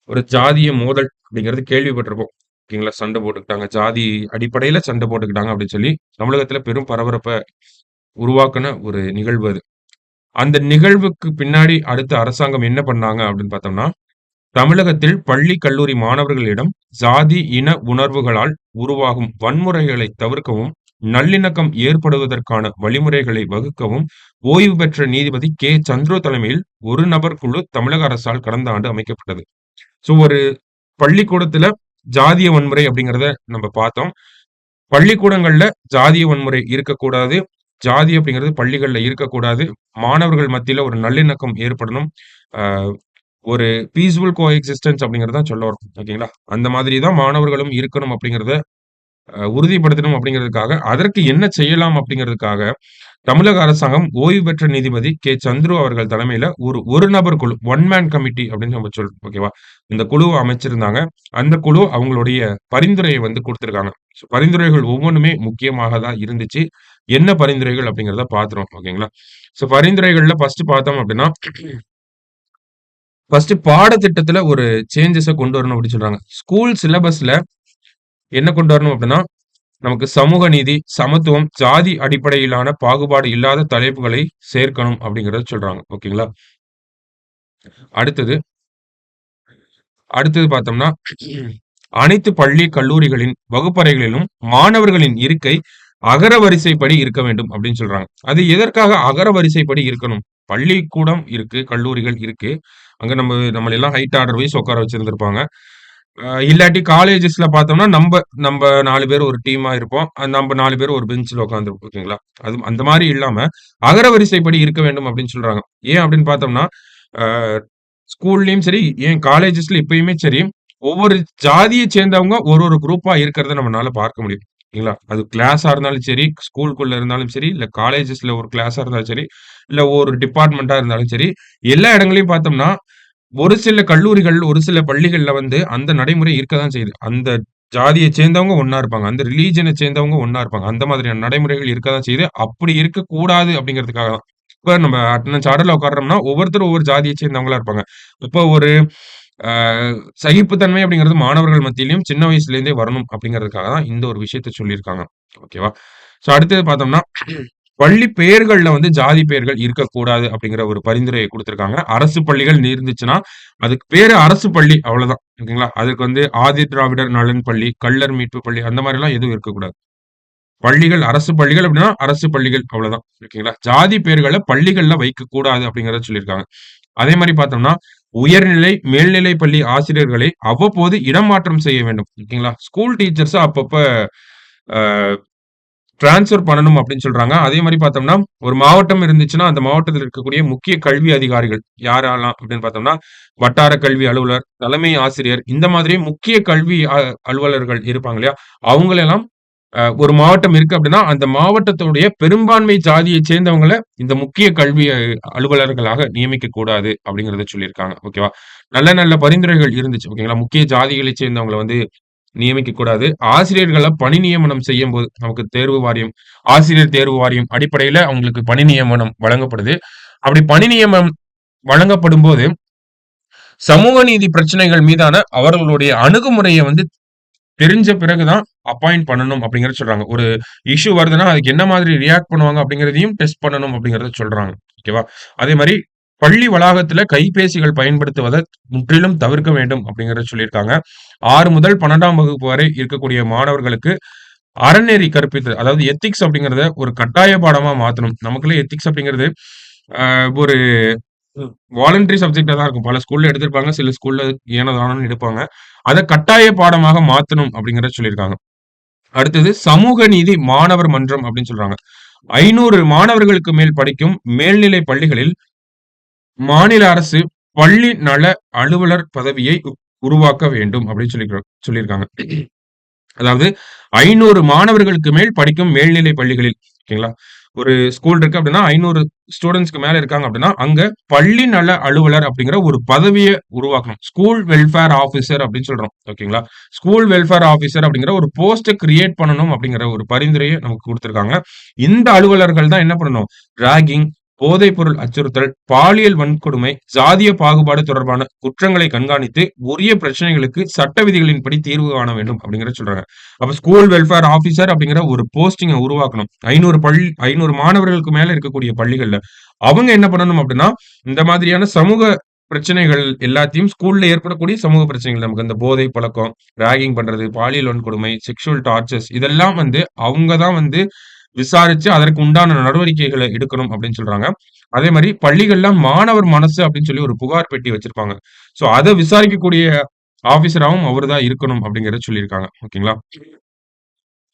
ஒரு ஜாதிய மோதல் அப்படிங்கிறது கேள்விப்பட்டிருப்போம். ஓகேங்களா? சண்டை போட்டுக்கிட்டாங்க. ஜாதி அடிப்படையில சண்டை போட்டுக்கிட்டாங்க அப்படின்னு சொல்லி, தமிழகத்துல பெரும் பரபரப்ப உருவாக்குன ஒரு நிகழ்வு அது. அந்த நிகழ்வுக்கு பின்னாடி அடுத்த அரசாங்கம் என்ன பண்ணாங்க அப்படின்னு பார்த்தோம்னா, தமிழகத்தில் பள்ளி, கல்லூரி மாணவர்களிடம் சாதி, இன உணர்வுகளால் உருவாகும் வன்முறைகளை தவிர்க்கவும், நல்லிணக்கம் ஏற்படுவதற்கான வழிமுறைகளை வகுக்கவும், ஓய்வு பெற்ற நீதிபதி கே. சந்துரு தலைமையில் ஒரு நபர் குழு தமிழக அரசால் கடந்த ஆண்டு அமைக்கப்பட்டது. ஸோ ஒரு பள்ளிக்கூடத்துல ஜாதிய வன்முறை அப்படிங்கிறத நம்ம பார்த்தோம். பள்ளிக்கூடங்கள்ல ஜாதிய வன்முறை இருக்கக்கூடாது. ஜாதி அப்படிங்கிறது பள்ளிகள்ல இருக்கக்கூடாது. மாணவர்கள் மத்தியில ஒரு நல்லிணக்கம் ஏற்படணும். அ ஒரு பீஸ்ஃபுல் கோஎக்ஸிஸ்டன்ஸ் அப்படிங்கிறது தான் சொல்ல வரோம். ஓகேங்களா? அந்த மாதிரி தான் மாணவர்களும் இருக்கணும் அப்படிங்கிறத உறுதிப்படுத்தணும் அப்படிங்கிறதுக்காக, அதற்கு என்ன செய்யலாம் அப்படிங்கிறதுக்காக, தமிழக அரசாங்கம் ஓய்வு பெற்ற நீதிபதி கே. சந்துரு அவர்கள் தலைமையில ஒரு நபர் குழு, ஒன் மேன் கமிட்டி அப்படின்னு நம்ம சொல்றோம். ஓகேவா? இந்த குழுவ அமைச்சிருந்தாங்க. அந்த குழு அவங்களுடைய பரிந்துரைய வந்து குடுத்திருக்காங்க. பரிந்துரைகள் ஒவ்வொன்னுமே முக்கியமாக தான் இருந்துச்சு. என்ன பரிந்துரைகள் அப்படிங்கிறத பார்த்துருவோம். ஓகேங்களா? பரிந்துரைகள்ல ஃபர்ஸ்ட் பார்த்தோம் அப்படின்னா, ஃபர்ஸ்ட் பாடத்திட்டத்துல ஒரு சேஞ்சஸ கொண்டு வரணும் அப்படின்னு சொல்றாங்க. ஸ்கூல் சிலபஸ்ல என்ன கொண்டு வரணும் அப்படின்னா, நமக்கு சமூக நீதி, சமத்துவம், ஜாதி அடிப்படையிலான பாகுபாடு இல்லாத தலைப்புகளை சேர்க்கணும் அப்படிங்கிறத சொல்றாங்க. ஓகேங்களா? அடுத்தது அடுத்தது பார்த்தோம்னா, அனைத்து பள்ளி, கல்லூரிகளின் வகுப்பறைகளிலும் மாணவர்களின் இருக்கை அகரவரிசைப்படி இருக்க வேண்டும் அப்படின்னு சொல்றாங்க. அது எதற்காக அகரவரிசைப்படி இருக்கணும்? பள்ளிக்கூடம் இருக்கு, கல்லூரிகள் இருக்கு. அங்க நம்மள எல்லாம் ஹைட் ஆர்டர் வைஸ் உட்கார வச்சிருந்திருப்பாங்க. இல்லாட்டி காலேஜஸ்ல பார்த்தோம்னா, நம்ப 4 பேர் ஒரு டீமா இருப்போம். நம்ப 4 பேர் ஒரு பெஞ்ச்ல உட்கார்ந்திருப்போம். ஓகேங்களா? அது அந்த மாரி இல்லாம, அகரவரிசைப்படி இருக்க வேண்டும் அப்படின்னு சொல்றாங்க. ஏன் அப்படின்னு பார்த்தோம்னா, அ ஸ்கூல்லயும் சரி, ஏன் காலேஜஸ்ல இப்பயுமே சரி, ஒவ்வொரு ஜாதிய சேர்ந்தவங்க ஒரு குரூப்பா இருக்கிறத நம்மனால பார்க்க முடியும். ஓகேங்களா? அது கிளாஸா இருந்தாலும் சரி, ஸ்கூலுக்குள்ள இருந்தாலும் சரி, இல்ல காலேஜஸ்ல ஒரு கிளாஸா இருந்தாலும் சரி, இல்ல ஒரு டிபார்ட்மென்ட்டா இருந்தாலும் சரி, எல்லா இடங்கள்லயும் பார்த்தோம்னா, ஒரு சில கல்லூரிகள், ஒரு சில பள்ளிகள்ல வந்து அந்த நடைமுறை இருக்க தான் செய்யுது. அந்த ஜாதிய சேர்ந்தவங்க ஒண்ணா இருப்பாங்க. அந்த ரிலிஜியன சேர்ந்தவங்க ஒண்ணா இருப்பாங்க. அந்த மாதிரியான நடைமுறைகள் இருக்க தான் செய்யுது. அப்படி இருக்கக்கூடாது அப்படிங்கிறதுக்காக தான். இப்ப நம்ம அட்டெண்டன்ஸ் ஆர்டர்ல உட்கார்றோம்னா, ஒவ்வொருத்தரும் ஒவ்வொரு ஜாதிய சேர்ந்தவங்களா இருப்பாங்க. இப்போ ஒரு அ சகிப்புத்தன்மை அப்படிங்கிறது மாணவர்கள் மத்தியிலயும் சின்ன வயசுலேருந்தே வரணும் அப்படிங்கிறதுக்காக தான் இந்த ஒரு விஷயத்த சொல்லியிருக்காங்க. ஓகேவா? ஸோ அடுத்தது பார்த்தோம்னா, பள்ளி பெயர்கள்ல வந்து ஜாதி பெயர்கள் இருக்கக்கூடாது அப்படிங்கிற ஒரு பரிந்துரையை குடுத்திருக்காங்க. அரசு பள்ளிகள் இருந்துச்சுன்னா, அதுக்கு பேரு அரசு பள்ளி அவ்வளோதான். ஓகேங்களா? அதுக்கு வந்து ஆதி திராவிடர் நலன் பள்ளி, கள்ளர் மீட்பு பள்ளி அந்த மாரிலாம் எதுவும் இருக்கக்கூடாது. பள்ளிகள் அரசு பள்ளிகள் அப்படின்னா, அரசு பள்ளிகள் அவ்வளோதான். ஓகேங்களா? ஜாதி பெயர்கள பள்ளிகள்ல வைக்கக்கூடாது அப்படிங்கிறத சொல்லியிருக்காங்க. அதே மாரி பார்த்தோம்னா, உயர்நிலை, மேல்நிலை பள்ளி ஆசிரியர்களை அவ்வப்போது இடமாற்றம் செய்ய வேண்டும். ஓகேங்களா? ஸ்கூல் டீச்சர்ஸ அப்பப்ப அ ட்ரான்ஸ்ஃபர் பண்ணணும் அப்படின்னு சொல்றாங்க. அதே மாரி பார்த்தோம்னா, ஒரு மாவட்டம் இருந்துச்சுன்னா, அந்த மாவட்டத்தில இருக்கக்கூடிய முக்கிய கல்வி அதிகாரிகள் யாரெல்லாம் அப்படின்னு பார்த்தோம்னா, வட்டார கல்வி அலுவலர், தலைமை ஆசிரியர் இந்த மாதிரி முக்கிய கல்வி அலுவலர்கள் இருப்பாங்க இல்லையா? அவங்களெல்லாம் ஒரு மாவட்டம் இருக்கு அப்படின்னா, அந்த மாவட்டத்துடைய பெரும்பான்மை ஜாதியைச் சேர்ந்தவங்கள இந்த முக்கிய கல்வி அலுவலர்களாக நியமிக்கக் கூடாது அப்படிங்கிறத சொல்லியிருக்காங்க. ஓகேவா? நல்ல நல்ல பரிந்துரைகள் இருந்துச்சு. ஓகேங்களா? முக்கிய ஜாதிகளைச் சேர்ந்தவங்கள வந்து நியமிக்கக் கூடாது. ஆசிரியர்கள பணி நியமனம் செய்யும்போது, நமக்கு தேர்வு வாரியம், ஆசிரியர் தேர்வு வாரியம் அடிப்படையில அவங்களுக்கு பணி நியமனம் வழங்கப்படுது. அப்படி பணி நியமனம் வழங்கப்படும்போது, சமூக நீதி பிரச்சனைகள் மீதான அவர்களுடைய அணுகுமுறைய வந்து தெரிஞ்ச பிறகு தான் அப்பாயிண்ட் பண்ணணும் அப்படிங்கிறத சொல்றாங்க. ஒரு இஷ்யூ வருதுன்னா, அதுக்கு என்ன மாதிரி ரியாக்ட் பண்ணுவாங்க அப்படிங்கிறதையும் டெஸ்ட் பண்ணணும் அப்படிங்கிறத சொல்றாங்க. ஓகேவா? அதே மாரி பள்ளி வளாகத்துல கைபேசிகள் பயன்படுத்துவத முற்றிலும் தவிர்க்க வேண்டும் அப்படிங்கிறத சொல்லியிருக்காங்க. 6 முதல் 12ஆம் வகுப்பு வரை இருக்கக்கூடிய மாணவர்களுக்கு அறநெறி கற்பித்தல், அதாவது எத்திக்ஸ் அப்படிங்கிறத ஒரு கட்டாய பாடமா மாத்தணும். நமக்குள்ள எத்திக்ஸ் அப்படிங்கிறது ஒரு வாலண்டரி சப்ஜெக்ட்டா தான் இருக்கும். பல ஸ்கூல்ல எடுத்திருப்பாங்க. சில ஸ்கூல்ல ஏனோ தானோன்னு எடுப்பாங்க. அத கட்டாய பாடமாக மாத்தணும் அப்படிங்கிறத சொல்லியிருக்காங்க. அடுத்தது சமூக நீதி மாணவர் மன்றம் அப்படின்னு சொல்றாங்க. 500 மாணவர்களுக்கு மேல் படிக்கும் மேல்நிலை பள்ளிகளில் மாநில அரசு பள்ளி நல அலுவலர் பதவியை உருவாக்க வேண்டும் அப்படின்னு சொல்லியிருக்காங்க. அதாவது 500 மாணவர்களுக்கு மேல் படிக்கும் மேல்நிலை பள்ளிகளில் ஓகேங்களா? ஒரு ஸ்கூல் இருக்கு அப்படின்னா 500 ஸ்டூடண்ட்ஸ்க்கு மேல இருக்காங்க அப்படின்னா, அங்க பள்ளி நல அலுவலர் அப்படிங்கிற ஒரு பதவிய உருவாக்கணும். ஸ்கூல் வெல்ஃபேர் ஆஃபீசர் அப்படின்னு சொல்றோம். ஓகேங்களா? ஸ்கூல் வெல்ஃபேர் ஆஃபீசர் அப்படிங்கிற ஒரு போஸ்ட்ட கிரியேட் பண்ணணும் அப்படிங்கிற ஒரு பரிந்துரைய நமக்கு குடுத்திருக்காங்க. இந்த அலுவலர்கள் தான் என்ன பண்ணணும்? ராகிங், போதைப்பொருள் அச்சுறுத்தல், பாலியல் வன்கொடுமை, சாதிய பாகுபாடு தொடர்பான குற்றங்களை கண்காணித்து உரிய பிரச்சனைகளுக்கு சட்ட விதிகளின்படி தீர்வு காண வேண்டும் அப்படிங்கிறத சொல்றாங்க. அப்ப ஸ்கூல் வெல்ஃபேர் ஆஃபீசர் அப்படிங்கிற ஒரு போஸ்டிங்க உருவாக்கணும். 500 மாணவர்களுக்கு மேல இருக்கக்கூடிய பள்ளிகள்ல. அவங்க என்ன பண்ணணும் அப்படின்னா, இந்த மாதிரியான சமூக பிரச்சனைகள் எல்லாத்தையும் ஸ்கூல்ல ஏற்படக்கூடிய சமூக பிரச்சனைகள் நமக்கு இந்த போதை பழக்கம், ராகிங் பண்றது, பாலியல் வன்கொடுமை, செக்சுவல் டார்ச்சர்ஸ் இதெல்லாம் வந்து அவங்க தான் வந்து விசாரிச்சு அதற்கு உண்டான நடவடிக்கைகள எடுக்கணும் அப்படின்னு சொல்றாங்க. அதே மாரி பள்ளிகள்ல மாணவர் மனசு அப்படின்னு சொல்லி ஒரு புகார் பெட்டி வச்சிருப்பாங்க. சோ அத விசாரிக்கக்கூடிய ஆபிசராவும் அவரு தான் இருக்கணும் அப்படிங்கிறத சொல்லியிருக்காங்க. ஓகேங்களா?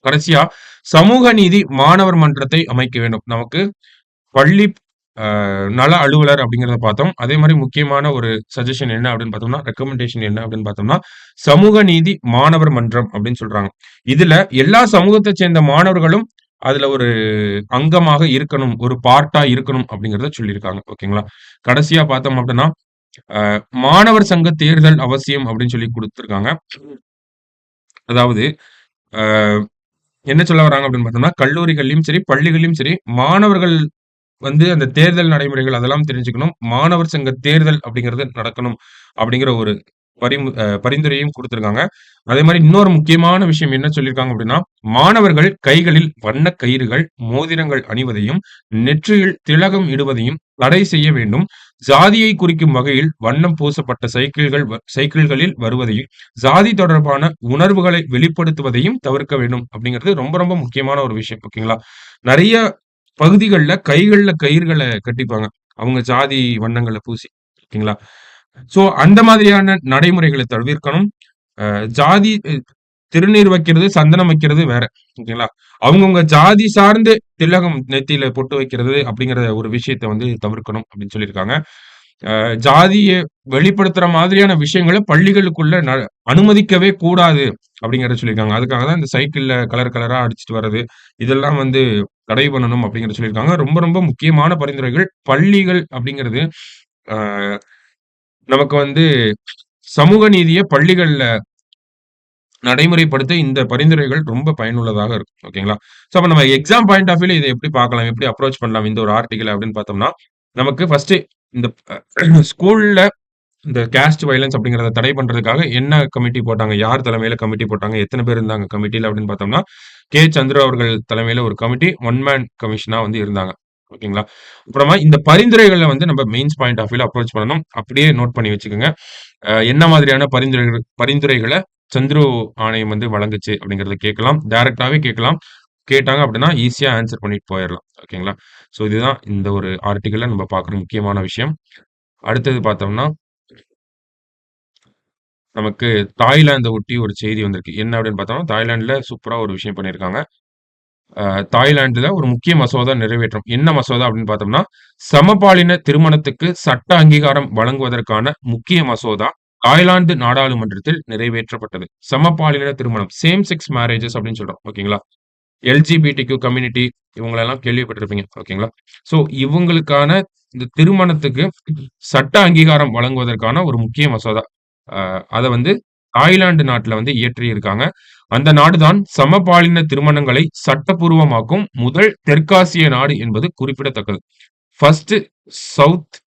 கடைசியா சமூக நீதி மாணவர் மன்றத்தை அமைக்க வேண்டும். நமக்கு பள்ளி நல அலுவலர் அப்படிங்கிறத பார்த்தோம். அதே மாரி முக்கியமான ஒரு சஜஷன் என்ன அப்படின்னு பார்த்தோம்னா, ரெக்கமெண்டேஷன் என்ன அப்படின்னு பார்த்தோம்னா, சமூக நீதி மாணவர் மன்றம் அப்படின்னு சொல்றாங்க. இதுல எல்லா சமூகத்தைச் சேர்ந்த மாணவர்களும் அதுல ஒரு அங்கமாக இருக்கணும். ஒரு பார்ட்டா இருக்கணும் அப்படிங்கிறத சொல்லியிருக்காங்க. ஓகேங்களா? கடைசியா பார்த்தோம் அப்படின்னா, அ மாணவர் சங்க தேர்தல் அவசியம் அப்படின்னு சொல்லி குடுத்திருக்காங்க. அதாவது அ என்ன சொல்ல வராங்க அப்படின்னு பார்த்தோம்னா, கல்லூரிகள்லயும் சரி, பள்ளிகள்லயும் சரி, மாணவர்கள் வந்து அந்த தேர்தல் நடைமுறைகள் அதெல்லாம் தெரிஞ்சுக்கணும். மாணவர் சங்க தேர்தல் அப்படிங்கிறது நடக்கணும். அப்படிங்கிற ஒரு பரிந்துரையும் குடுத்திருக்காங்க. அதே மாரி இன்னொரு முக்கியமான விஷயம் என்ன சொல்லியிருக்காங்க அப்படின்னா, மாணவர்கள் கைகளில் வண்ணக் கயிறுகள், மோதிரங்கள் அணிவதையும், நெற்றியில் திலகம் இடுவதையும் தடை செய்ய வேண்டும். ஜாதியை குறிக்கும் வகையில் வண்ணம் பூசப்பட்ட சைக்கிள்களில் வருவதையும், ஜாதி தொடர்பான உணர்வுகளை வெளிப்படுத்துவதையும் தவிர்க்க வேண்டும் அப்படிங்கிறது ரொம்ப ரொம்ப முக்கியமான ஒரு விஷயம். ஓகேங்களா? நெறைய பகுதிகள்ல கைகள்ல கயிறுகள கட்டிப்பாங்க. அவங்க ஜாதி வண்ணங்கள பூசி. ஓகேங்களா? சோ அந்த மாதிரியான நடைமுறைகள தவிர்க்கணும். ஜாதி திருநீர் வைக்கிறது, சந்தனம் வைக்கிறது வேற. ஓகேங்களா? அவங்கவங்க ஜாதி சார்ந்து திலகம் நெத்தியில பொட்டு வைக்கிறது அப்படிங்கிற ஒரு விஷயத்த வந்து தவிர்க்கணும் அப்படின்னு சொல்லியிருக்காங்க. ஜாதிய வெளிப்படுத்துற மாதிரியான விஷயங்கள பள்ளிகளுக்குள்ள அனுமதிக்கவே கூடாது அப்படிங்கிறத சொல்லியிருக்காங்க. அதுக்காக தான் இந்த சைக்கிள்ல கலர் கலரா அடிச்சுட்டு வர்றது, இதெல்லாம் வந்து தடை பண்ணணும் அப்படிங்கிறத சொல்லியிருக்காங்க. ரொம்ப ரொம்ப முக்கியமான பரிந்துரைகள். பள்ளிகள் அப்படிங்கிறது அ நமக்கு வந்து சமூக நீதிய பள்ளிகள்ல நடைமுறைப்படுத்த இந்த பரிந்துரைகள் ரொம்ப பயனுள்ளதாக இருக்கும். ஓகேங்களா? சோ அப்ப நம்ம எக்ஸாம் பாயிண்ட் ஆஃப் வியூல இத எப்படி பார்க்கலாம்? எப்படி அப்ரோச் பண்ணலாம் இந்த ஒரு ஆர்டிகிள அப்படின்னு பார்த்தோம்னா, நமக்கு ஃபர்ஸ்ட்டு இந்த ஸ்கூல்ல இந்த கேஸ்ட் வயலன்ஸ் அப்படிங்கிறத தடை பண்றதுக்காக என்ன கமிட்டி போட்டாங்க? யார் தலைமையில கமிட்டி போட்டாங்க? எத்தன பேர் இருந்தாங்க கமிட்டில அப்படின்னு பார்த்தோம்னா, சந்திரு அவர்கள் தலைமையில ஒரு கமிட்டி, ஒன் மேன் கமிஷனா வந்து இருந்தாங்க. ஓகேங்களா? அப்புறமா இந்த பரிந்துரைகள வந்து நம்ம மெயின்ஸ் பாயிண்ட் ஆஃப் வியூல அப்ரோச் பண்ணணும். அப்படியே நோட் பண்ணி வச்சுக்கங்க. என்ன மாதிரியான பரிந்துரைகள சந்துரு ஆணையம் வந்து வழங்குச்சு அப்படிங்கிறத கேட்கலாம். டைரக்ட்டாவே கேட்கலாம். கேட்டாங்க அப்படின்னா, ஈஸியா ஆன்சர் பண்ணிட்டு போயிரலாம். ஓகேங்களா? சோ இதுதான் இந்த ஒரு ஆர்டிகிள்ல நம்ம பார்க்குற முக்கியமான விஷயம். அடுத்தது பார்த்தோம்னா, நமக்கு தாய்லாந்த ஒட்டி ஒரு செய்தி வந்திருக்கு. என்ன அப்படின்னு பார்த்தோம்னா, தாய்லாந்துல சூப்பரா ஒரு விஷயம் பண்ணியிருக்காங்க. தாய்லாந்துல ஒரு முக்கிய மசோதா நிறைவேற்றம். என்ன மசோதா அப்படின்னு பார்த்தோம்னா, சமபாலின திருமணத்துக்கு சட்ட அங்கீகாரம் வழங்குவதற்கான முக்கிய மசோதா தாய்லாந்து நாடாளுமன்றத்தில் நிறைவேற்றப்பட்டது. சமபாலின திருமணம், சேம் செக்ஸ் மேரேஜஸ் அப்படின்னு சொல்றோம். ஓகேங்களா? எல்ஜிபிடிக்யூ கம்யூனிட்டி இவங்களெல்லாம் கேள்விப்பட்டிருப்பீங்க. ஓகேங்களா? சோ இவங்களுக்கான இந்த திருமணத்துக்கு சட்ட அங்கீகாரம் வழங்குவதற்கான ஒரு முக்கிய மசோதா. அ அத வந்து தாய்லாந்து நாட்டுல வந்து இயற்றியிருக்காங்க. அந்த நாடுதான் சமபாலின திருமணங்களை சட்டபூர்வமாக்கும் முதல் தெற்காசிய நாடு என்பது குறிப்பிடத்தக்கது. ஃபர்ஸ்ட் சவுத்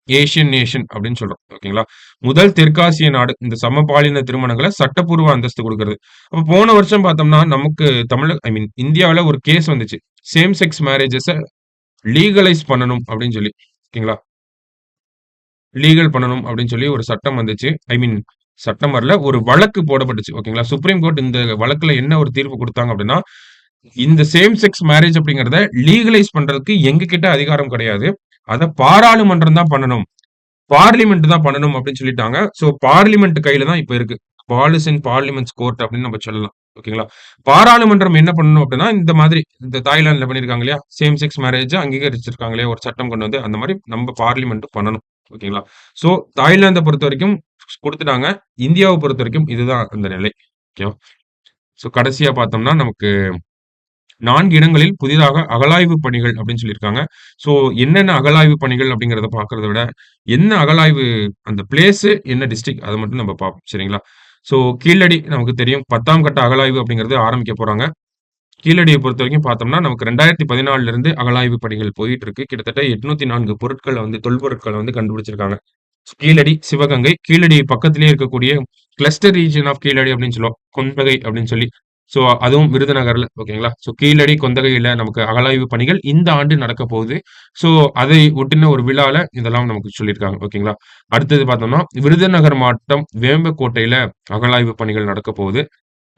ஏசியன் நேஷன் அப்படின்னு சொல்றோம். ஓகேங்களா? முதல் தெற்காசிய நாடு இந்த சமபாலின திருமணங்கள சட்டப்பூர்வ அந்தஸ்து குடுக்குறது. அப்ப போன வருஷம் பார்த்தோம்னா, நமக்கு ஐ மீன் இந்தியாவுல ஒரு கேஸ் வந்துச்சு. சேம் செக்ஸ் மேரேஜஸ லீகலைஸ் பண்ணணும் அப்படின்னு சொல்லி. ஓகேங்களா? லீகல் பண்ணணும் அப்படின்னு சொல்லி ஒரு சட்டம் வந்துச்சு. ஐ மீன் சட்டம் வரல. ஒரு வழக்கு போடப்பட்டுச்சு. ஓகேங்களா? சுப்ரீம் கோர்ட் இந்த வழக்குல என்ன ஒரு தீர்ப்பு குடுத்தாங்க அப்படின்னா, இந்த சேம் செக்ஸ் மேரேஜ் அப்படிங்கிறத லீகலைஸ் பண்றதுக்கு எங்க கிட்ட அதிகாரம் கிடையாது. அத பாராளுமன்றம் தான் பண்ணணும். பார்லிமென்ட் தான் பண்ணணும் அப்படின்னு சொல்லிட்டாங்க. சோ பார்லிமென்ட் கையில தான் இப்ப இருக்கு. Ball is in parliament's court அப்படின்னு நம்ம சொல்லலாம். ஓகேங்களா? பாராளுமன்றம் என்ன பண்ணணும் அப்படின்னா, இந்த மாதிரி இந்த தாய்லாந்துல பண்ணியிருக்காங்க இல்லையா? சேம் செக்ஸ் மேரேஜ அங்கீகரிச்சிருக்காங்க இல்லையா? ஒரு சட்டம் கொண்டு வந்து, அந்த மாரி நம்ம பார்லிமென்ட் பண்ணணும். ஓகேங்களா? சோ தாய்லாந்த பொறுத்தவரைக்கும் குடுத்துட்டாங்க. இந்தியாவ பொறுத்தவரைக்கும் இதுதான் அந்த நிலை. ஓகேவா? சோ கடைசியா பார்த்தோம்னா, நமக்கு 4 இடங்களில் புதிதாக அகழாய்வு பணிகள் அப்படின்னு சொல்லியிருக்காங்க. ஸோ என்னென்ன அகழாய்வு பணிகள் அப்படிங்கிறத பார்க்கிறத விட, என்ன அகழாய்வு அந்த பிளேஸு, என்ன டிஸ்ட்ரிக்ட் அத மட்டும் நம்ம பார்ப்போம். சரிங்களா? ஸோ கீழடி நமக்கு தெரியும். 10ஆம் கட்ட அகழாய்வு அப்படிங்கிறது ஆரம்பிக்க போறாங்க. கீழடிய பொறுத்தவரைக்கும் பார்த்தோம்னா, நமக்கு 2014ல இருந்து அகழாய்வு பணிகள் போயிட்டு இருக்கு. கிட்டத்தட்ட 804 பொருட்கள வந்து தொல்பொருட்கள வந்து கண்டுபிடிச்சிருக்காங்க. கீழடி, சிவகங்கை, கீழடி பக்கத்திலேயே இருக்கக்கூடிய கிளஸ்டர் ரீஜியன் ஆஃப் கீழடி அப்படின்னு சொல்லுவோம். கொந்தகை அப்படின்னு சொல்லி. சோ அதுவும் விருதுநகர்ல ஓகேங்களா? சோ கீழடி, கொந்தகையில நமக்கு அகழாய்வு பணிகள் இந்த ஆண்டு நடக்கப் போகுது. சோ அதை ஒட்டின ஒரு விழால இதெல்லாம் நமக்கு சொல்லியிருக்காங்க. ஓகேங்களா? அடுத்தது பார்த்தோம்னா, விருதுநகர் மாவட்டம் வேம்பக்கோட்டையில அகழாய்வு பணிகள் நடக்கப் போகுது.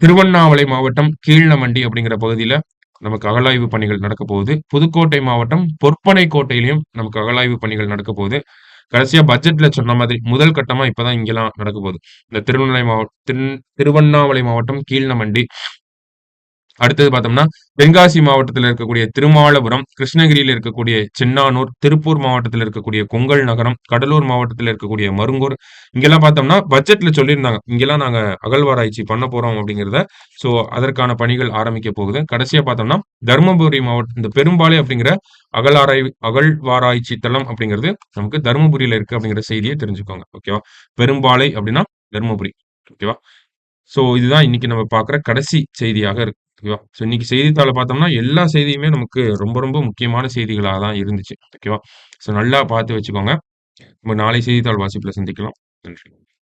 திருவண்ணாமலை மாவட்டம் கீழ்நமண்டி அப்படிங்கிற பகுதியில நமக்கு அகழாய்வு பணிகள் நடக்கப் போகுது. புதுக்கோட்டை மாவட்டம் பொற்பனை கோட்டையிலயும் நமக்கு அகழாய்வு பணிகள் நடக்கப் போகுது. கடைசியா பட்ஜெட்ல சொன்ன மாதிரி முதல் கட்டமா இப்பதான் இங்கெல்லாம் நடக்கப் போகுது. இந்த திருவண்ணாமலை மாவட்டம் கீழ்நமண்டி, அடுத்தது பார்த்தோம்னா, தென்காசி மாவட்டத்தில இருக்கக்கூடிய திருமாலபுரம், கிருஷ்ணகிரியில இருக்கக்கூடிய சின்னானூர், திருப்பூர் மாவட்டத்தில இருக்கக்கூடிய கொங்கல் நகரம், கடலூர் மாவட்டத்தில இருக்கக்கூடிய மருங்கூர், இங்கெல்லாம் பார்த்தோம்னா பட்ஜெட்ல சொல்லியிருந்தாங்க. இங்கெல்லாம் நாங்க அகழ்வாராய்ச்சி பண்ண போறோம் அப்படிங்கிறத. ஸோ அதற்கான பணிகள் ஆரம்பிக்க போகுது. கடைசியா பார்த்தோம்னா, தருமபுரி மாவட்டம் இந்த பெரும்பாலை அப்படிங்கிற அகழ்வாராய்ச்சி தளம் அப்படிங்கிறது நமக்கு தருமபுரியில இருக்கு அப்படிங்கிற செய்திய தெரிஞ்சுக்கோங்க. ஓகேவா? பெரும்பாலை அப்படின்னா தருமபுரி. ஓகேவா? ஸோ இதுதான் இன்னைக்கு நம்ம பார்க்குற கடைசி செய்தியாக இருக்கு. ஓகேவா? ஸோ இன்னைக்கு செய்தித்தாள பார்த்தோம்னா, எல்லா செய்தியுமே நமக்கு ரொம்ப, ரொம்ப முக்கியமான செய்திகளா தான் இருந்துச்சு. ஓகேவா? ஸோ நல்லா பார்த்து வச்சுக்கோங்க. நம்ம நாளை செய்தித்தாள் வாசிப்புல சந்திக்கலாம். நன்றி.